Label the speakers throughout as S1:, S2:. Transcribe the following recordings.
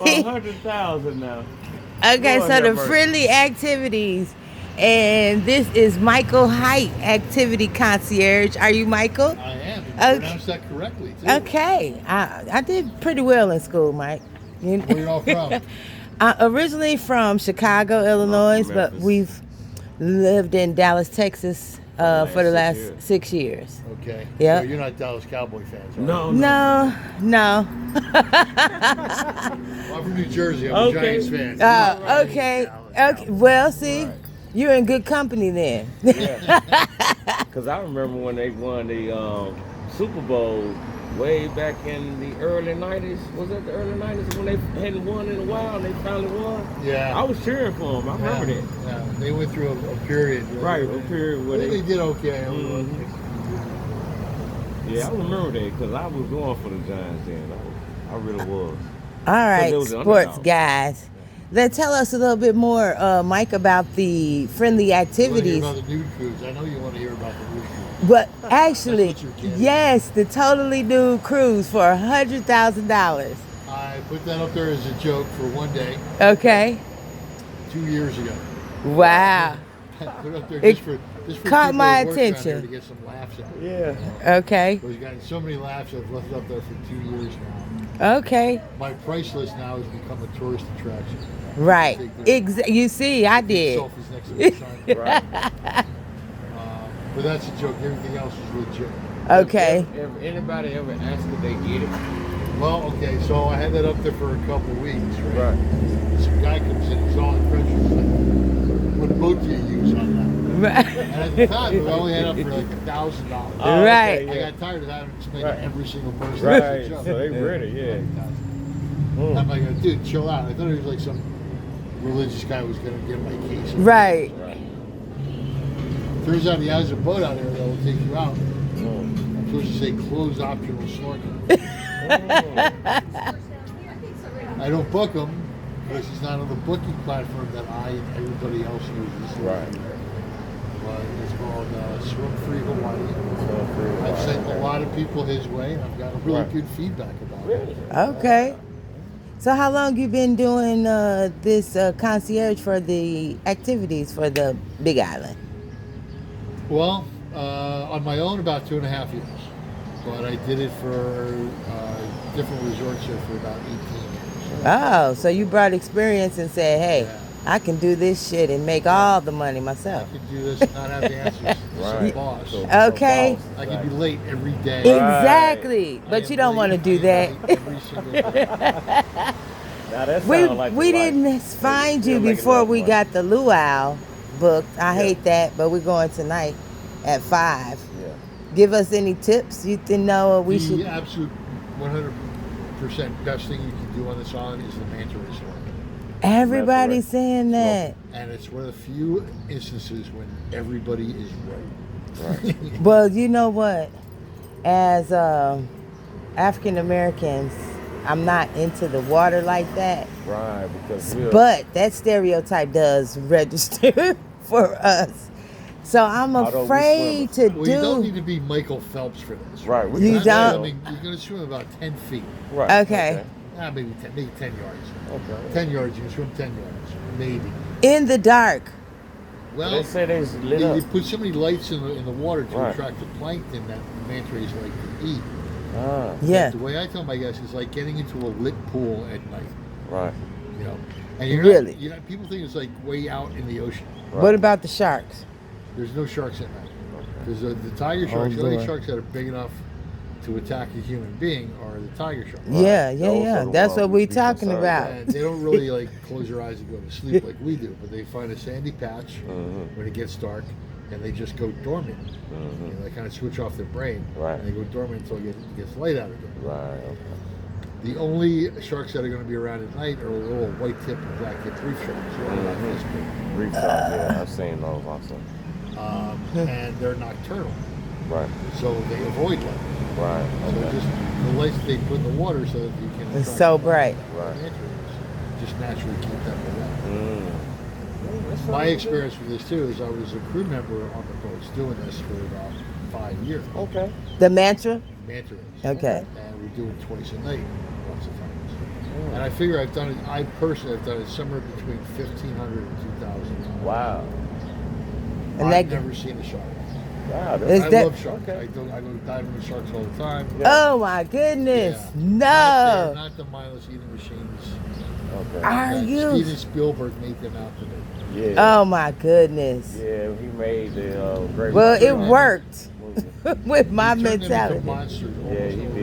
S1: 100,000 now.
S2: Okay,
S1: Lord
S2: so
S1: have
S2: the
S1: mercy.
S2: friendly activities. And this is Michael Height, Activity Concierge. Are you Michael?
S3: I am, and you
S2: Okay.
S3: pronounced that correctly too.
S2: Okay. I did pretty well in school, Mike. You
S3: Where you all from?
S2: Originally from Chicago, Illinois, but
S1: Memphis.
S2: we've lived in Dallas, Texas for the
S1: last 6
S2: last
S1: years.
S2: 6 years.
S3: Okay.
S2: Yeah.
S3: So you're not Dallas Cowboy fans, right?
S1: No.
S2: No, no.
S3: Well, I'm from New Jersey. I'm a
S1: Okay.
S3: Giants fan.
S2: Okay.
S3: Dallas
S2: Okay. Well, see,
S1: Right.
S2: you're in good company then.
S1: Because I remember when they won the Super Bowl way back in the early 90s. Was that the early 90s when they hadn't won in a while and they finally won?
S3: Yeah.
S1: I was cheering for them. I remember that.
S3: Yeah. They went through a period.
S1: Right, a period where
S3: They
S1: they.
S3: did okay.
S1: Mhm. Yeah, I remember that because I was going for the Giants then. I really was.
S2: All right,
S1: Because it was
S2: sports
S1: underdog.
S2: guys. Then tell us a little bit more, Mike, about the friendly
S3: You want to hear
S2: activities.
S3: about the nude cruise? I know you want to hear about the nude cruise.
S2: But actually,
S3: That's what you're getting.
S2: yes, the totally new cruise for $100,000.
S3: I put that up there as a joke for one day
S2: Okay.
S3: 2 years ago.
S2: Wow.
S3: I put it up there
S2: It
S3: just for
S2: caught
S3: people
S2: my
S3: who work around here
S2: attention.
S3: to get some laughs out.
S1: Yeah.
S2: Okay.
S3: We've gotten so many laughs. I've left it up there for 2 years now.
S2: Okay.
S3: My price list now has become a tourist attraction.
S2: Right.
S3: Take
S2: You see, I did.
S3: selfies next to the sign.
S1: Right.
S3: But that's a joke. Everything else is legit.
S2: Okay.
S1: If anybody ever asked if they get it.
S3: Well, okay, so I had that up there for a couple of weeks, right?
S1: Right.
S3: Some guy comes in, he's all impressed. He's like, what boat do you use on that?
S2: Right.
S3: And at the time, we only had up for like $1,000.
S1: Oh,
S2: Right.
S3: I got tired of having to explain
S1: Right.
S3: to every single person.
S1: Right.
S3: that's a joke.
S1: So they ready, yeah.
S3: I'm like, dude, chill out. I thought it was like some religious guy was going to get my case.
S2: Right.
S1: Right.
S3: Turns out he has a boat out there that will take you out.
S1: Mm.
S3: I'm supposed to say closed optional snorkeling. I don't book him because he's not on the booking platform that I and everybody else uses.
S1: Right.
S3: But it's called Swim Free Hawaii. I've sent a lot of people his way, and I've gotten really
S1: Right.
S3: good feedback about
S1: Really?
S3: it.
S2: Okay. So how long you been doing this concierge for the activities for the Big Island?
S3: Well, on my own, about 2.5 years. But I did it for different resorts here for about 18 years.
S2: Oh, so you brought experience and said, hey,
S3: Yeah.
S2: I can do this shit and make all the money
S3: I
S2: myself.
S3: could do this and not have the answers. It's
S1: Right.
S3: a boss.
S1: So-
S2: Okay.
S1: so
S3: I could be late every day.
S2: Exactly.
S3: I
S2: But
S3: am
S2: you don't want to
S3: late.
S2: do
S3: I am
S2: that.
S3: late every single day.
S1: Now that
S2: We,
S1: sound like
S2: we
S1: the life.
S2: didn't find you
S1: Still making
S2: before
S1: enough
S2: we
S1: money.
S2: got the luau booked. I
S1: Yeah.
S2: hate that, but we're going tonight at 5.
S1: Yeah.
S2: Give us any tips you think know we
S3: The
S2: should.
S3: absolute 100% best thing you can do on this island is the manta ray snorkel.
S2: Everybody's
S1: That's
S2: saying that.
S3: And it's one of the few instances when everybody is right.
S1: Right.
S2: Well, you know what? As African Americans, I'm not into the water like that.
S1: Right. Because we're.
S2: But that stereotype does register for us. So I'm
S1: Although we
S2: afraid to
S3: Well, you don't need
S2: do.
S3: to be Michael Phelps for this.
S1: Right. We
S2: You
S1: can
S2: don't?
S1: swim.
S3: You're going to swim about 10 feet.
S1: Right.
S2: Okay.
S3: Maybe 10 yards.
S1: Okay.
S3: 10 yards, you can swim 10 yards. Maybe.
S2: In the dark.
S3: Well,
S1: They say they lit
S3: they
S1: up.
S3: put so many lights in the water to
S1: Right.
S3: attract the plankton that the manta rays like to eat.
S1: Ah.
S2: Yeah.
S3: The way I tell my guys is like getting into a lit pool at night.
S1: Right.
S3: You know, and you're
S2: Really?
S3: not, people think it's like way out in the ocean.
S1: Right.
S2: What about the sharks?
S3: There's no sharks at night.
S1: Okay.
S3: Because the tiger sharks, the only
S2: boy.
S3: sharks that are big enough to attack a human being are the tiger sharks.
S2: Yeah,
S1: Those
S2: yeah,
S1: are
S2: yeah.
S1: the
S2: That's
S1: ones
S2: what
S1: we
S2: we
S1: be
S2: talking
S1: concerned
S2: about.
S3: And they don't really like close their eyes and go to sleep like we do, but they find a sandy patch
S1: Mhm.
S3: when it gets dark, and they just go dormant.
S1: Mhm.
S3: You know, they kind of switch off their brain,
S1: Right.
S3: and they go dormant until it gets light out again.
S1: Right. Okay.
S3: The only sharks that are going to be around at night are little white tip and black tip reef sharks. They're about
S1: Mhm.
S3: this big.
S1: Reef sharks. Yeah, I've seen those also.
S3: And they're nocturnal,
S1: Right.
S3: so they avoid light.
S1: Right.
S3: So
S1: Okay.
S3: just the lights they put in the water so that you can.
S2: It's
S3: attract
S2: so
S3: the
S2: bright.
S1: Right.
S3: manta rays. Just naturally keep them away.
S1: Mm.
S3: My experience with this too is I was a crew member on the boats doing this for about 5 years.
S1: Okay.
S2: The mantra?
S3: Manta rays.
S2: Okay.
S3: And we do it twice a night, lots of times. And I figure I've done it. I personally have done it somewhere between 1,500 and 2,000.
S1: Wow.
S2: And
S3: I've
S2: that-
S3: never seen a shark.
S1: Wow.
S2: Is
S3: I
S2: that-
S3: love sharks.
S1: Okay.
S3: I go diving with sharks all the time.
S2: Oh my goodness.
S3: Yeah.
S2: No.
S3: Not the mindless eating machines.
S1: Okay.
S2: Are
S3: that
S2: you?
S3: Steven Spielberg made them out to me.
S1: Yeah.
S2: Oh my goodness.
S1: Yeah, he made the Great
S2: Well,
S1: White
S2: it
S1: Shark
S2: worked
S1: movie.
S2: with my
S3: He turned them into
S2: mentality.
S3: monsters
S1: Yeah,
S3: almost
S1: he
S3: overnight.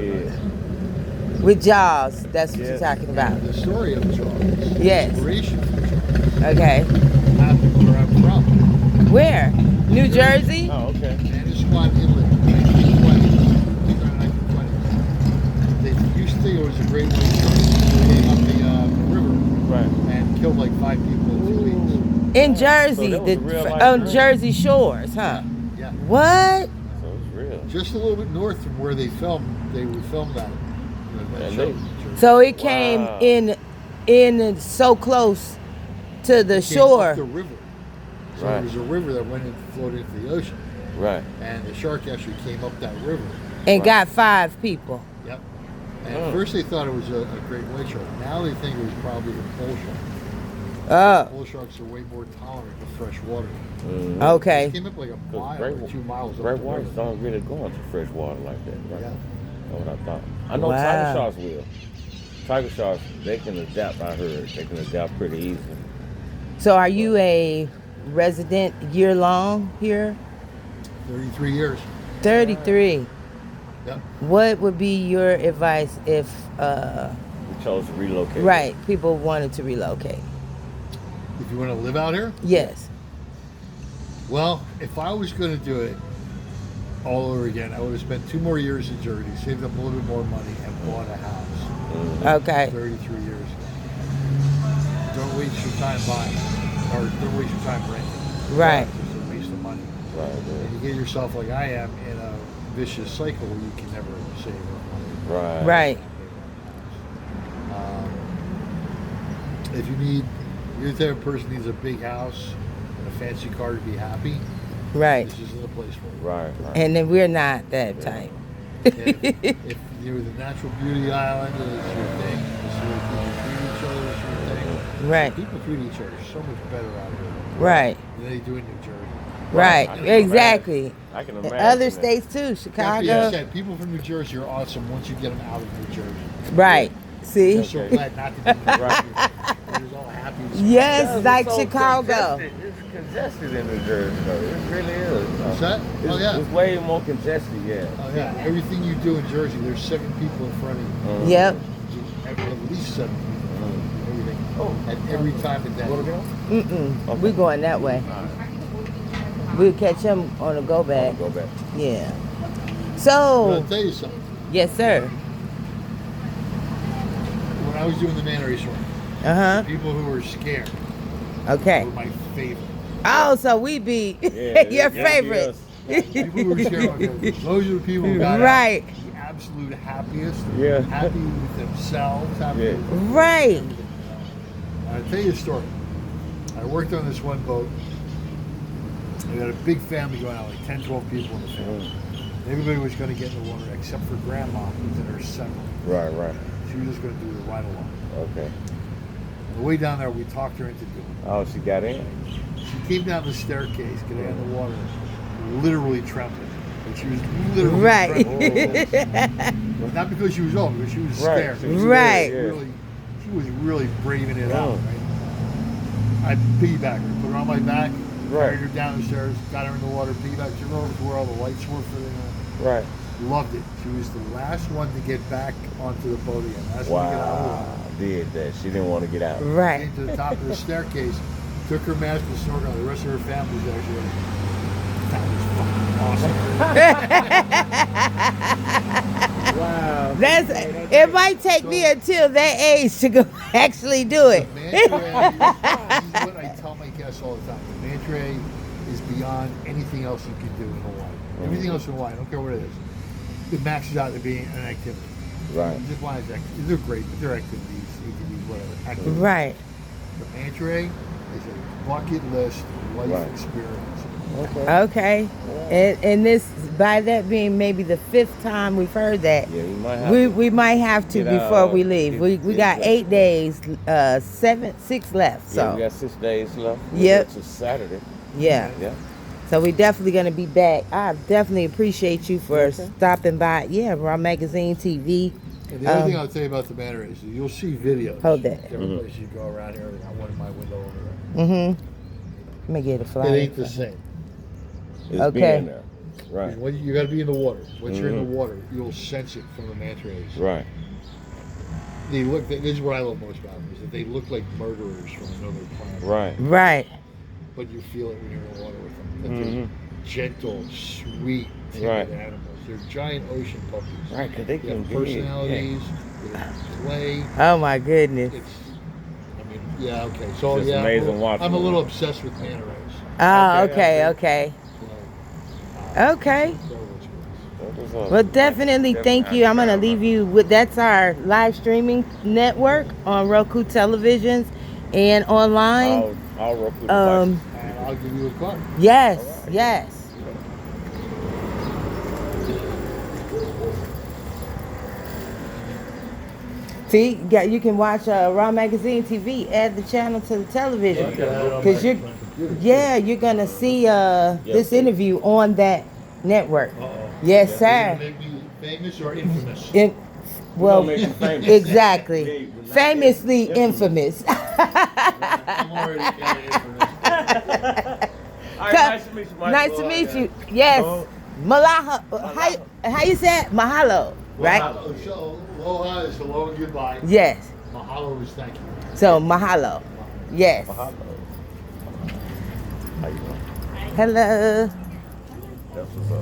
S1: did.
S2: With Jaws. That's what you're
S1: Yes.
S2: talking about.
S3: The story of Jaws.
S2: Yes.
S3: Inspiration for Jaws
S2: Okay.
S3: happened where I'm from.
S2: Where? New Jersey?
S1: Oh, okay.
S3: Manasquan Inlet, 1920s. Around 1920s. They used to think it was a great white shark. They came up the river
S1: Right.
S3: and killed like 5 people in 2 weeks.
S2: In Jersey.
S1: So that was a real life
S2: on
S1: dream.
S2: Jersey shores, huh?
S3: Yeah.
S2: What?
S1: So it's real.
S3: Just a little bit north from where they would film that. That
S1: And
S3: show.
S1: they-
S2: So it came
S1: Wow.
S2: in so close to the
S3: It came
S2: shore.
S3: up the river. So
S1: Right.
S3: there was a river that went and flowed into the ocean.
S1: Right.
S3: And the shark actually came up that river.
S2: And got 5 people.
S3: Yep. And
S1: Oh.
S3: at first they thought it was a great white shark. Now they think it was probably a bull shark.
S2: Oh,
S3: Bull sharks are way more tolerant to fresh water.
S1: Mhm.
S2: okay.
S3: It came up like a
S1: 'Cause
S3: mile
S1: great-
S3: or 2 miles up
S1: Great
S3: the
S1: whites
S3: river.
S1: don't really go into fresh water like that. Right?
S3: Yeah.
S1: That's what I thought. I know
S2: Wow.
S1: tiger sharks will. Tiger sharks, they can adapt. I heard they can adapt pretty easily.
S2: So are you a resident year long here?
S3: 33 years.
S2: 33.
S3: Yep.
S2: What would be your advice if
S1: We chose to relocate.
S2: right, people wanted to relocate?
S3: If you want to live out here,
S2: Yes.
S3: well, if I was going to do it all over again, I would have spent 2 more years in Jersey, saved up a little bit more money, and bought a house.
S1: Mhm.
S2: Okay.
S3: 33 years ago. Don't waste your time buying, or don't waste your time renting.
S2: Right.
S3: It's just a waste of money.
S1: Right.
S3: And you get yourself, like I am, in a vicious cycle where you can never save money.
S1: Right.
S2: Right.
S3: If you're the type of person who needs a big house and a fancy car to be happy,
S2: Right.
S3: this isn't the place for you.
S1: Right. Right.
S2: And then we're not that type.
S3: And if you're the natural beauty island, it's your thing. This is where people treat each other, it's your thing.
S2: Right.
S3: People treat each other so much better out here
S2: Right.
S3: than they do in New Jersey.
S2: Right.
S1: I can
S2: Exactly.
S1: I can
S2: In
S1: imagine.
S2: other
S1: that.
S2: states too,
S3: That being
S2: Chicago.
S3: said, people from New Jersey are awesome once you get them out of New Jersey.
S2: Right.
S3: I'm
S2: See?
S3: so
S1: Okay.
S3: glad not to be in New Jersey. They're just all happy. as-
S2: Yes,
S1: Yeah, it's
S2: like
S1: so
S2: Chicago.
S1: congested. It's congested in New Jersey, though. It really is.
S3: What's that?
S1: It's,
S3: Oh, yeah.
S1: It's way more congested, yeah.
S3: Oh, yeah. Everything you do in Jersey, there's 7 people in front of you.
S1: Mhm.
S2: Yep.
S3: At least 7 people. Everything.
S1: Oh.
S3: At every time of day.
S1: You wanna go?
S2: Mm-mm.
S1: Okay.
S2: We're going that way.
S1: All right.
S2: We'll catch him on the go back.
S1: Go back.
S2: Yeah.
S3: But
S2: So,
S3: I'll tell you something.
S2: yes, sir.
S3: When I was doing the man race run,
S2: Uh
S3: people who were scared
S2: huh. Okay.
S3: were my favorite.
S2: Oh, so we be
S1: Yeah,
S2: your
S1: yeah,
S2: favorite.
S3: People who were scared were my favorite. Those are the people who got
S2: Right.
S3: out the absolute happiest,
S1: Yeah.
S3: happy with themselves, happy
S1: Yeah.
S3: with
S2: Right.
S3: everything. I'll tell you a story. I worked on this one boat. We had a big family going out, like 10, 12 people in the family. Everybody was going to get in the water except for Grandma, who's in her 70s.
S1: Right, right.
S3: She was just going to do the ride along.
S1: Okay.
S3: On the way down there, we talked her into doing it.
S1: Oh, she got in.
S3: She came down the staircase, getting out of the water, literally trembling. And she was literally
S2: Right.
S3: trembling. Not because she was old, because she was
S1: Right.
S3: scared.
S1: She was
S2: Right.
S1: scared, yeah.
S3: She was really braving it out.
S1: Oh.
S3: Right? I piggybacked her, put her on my back,
S1: Right.
S3: carried her down the stairs, got her in the water, piggybacked her over to where all the lights were for the
S1: Right.
S3: Loved it. She was the last one to get back onto the boat again. Last one to get out of the water.
S1: Wow. Did that. She didn't want to get out.
S2: Right.
S3: Came to the top of the staircase, took her mask and snorkel. The rest of her family was actually like, that was fucking awesome.
S1: Wow.
S2: That's it. Might take me until that age to go actually do it.
S3: The manta ray, this is what I tell my guests all the time. The manta ray is beyond anything else you can do in Hawaii. Everything else in Hawaii, I don't care what it is. It maxes out to being an activity.
S1: Right.
S3: You just want it to- they're great, but they're activities, ATVs, whatever. Activities.
S2: Right.
S3: The manta ray is a bucket list life
S1: Right.
S3: experience.
S1: Okay.
S2: Okay. And this, by that being maybe the 5th time we've heard that,
S1: Yeah, you might have
S2: we might have to
S1: get
S2: before
S1: out,
S2: we leave. We
S1: get
S2: got
S1: that.
S2: 8 days, 6 left.
S1: Yeah, we
S2: So
S1: got 6 days left.
S2: Yep.
S1: It's a Saturday.
S2: yeah.
S1: Yeah.
S2: So we definitely gonna be back. I definitely appreciate you for
S1: Okay.
S2: stopping by. Yeah, Raw Magazine TV.
S3: And the other thing I'll tell you about the manta rays is you'll see videos.
S2: Hold that.
S3: Different places you go around here. I got one in my window over
S2: Mm-hmm. Let me get a
S3: there.
S2: flyer.
S3: It ain't the same.
S1: It's
S2: Okay.
S1: being there. Right.
S3: When you got to be in the water. Once you're in
S1: Mhm.
S3: the water, you'll sense it from the manta rays.
S1: Right.
S3: They look. This is what I love most about them is that they look like murderers from another planet.
S1: Right.
S2: Right.
S3: But you feel it when you're in the water with them. That
S1: Mhm.
S3: they're gentle, sweet, timid
S1: Right.
S3: animals. They're giant ocean puppies.
S1: Right, 'cause they
S3: They
S1: can
S3: have
S1: be
S3: personalities. They play.
S2: Oh my goodness.
S3: It's. I mean, yeah. Okay. So
S1: It's
S3: yeah,
S1: amazing watching
S3: I'm a
S1: them.
S3: little obsessed with manta rays.
S2: Oh,
S1: Okay,
S2: okay.
S3: You know,
S2: Okay.
S3: incredible experience.
S1: That was a-
S2: Well, definitely thank you. I'm going to leave you with, that's our live streaming network on Roku televisions and online.
S1: All Roku devices.
S2: Um,
S3: And I'll give you a card.
S2: yes,
S1: All right.
S2: yes. See, you can watch Raw Magazine TV. Add the channel to the television, because you're gonna see this interview on that network. Yes,
S3: You're
S2: sir.
S3: gonna make me famous or infamous?
S2: Well,
S1: We're gonna make you famous.
S2: exactly.
S1: Yeah, we're not
S2: Famously
S1: infamous.
S2: infamous.
S3: I'm already kind of infamous.
S1: All right, nice to meet you, Michael.
S2: Nice to meet you. Yes.
S1: Oh.
S2: Malaha. How you say it? Mahalo, right?
S3: Mahalo. So, aloha is hello and goodbye.
S2: Yes.
S3: Mahalo is thank you.
S2: So mahalo. Yes.
S1: Mahalo. How you doing?
S2: Hello.
S1: That's what's up.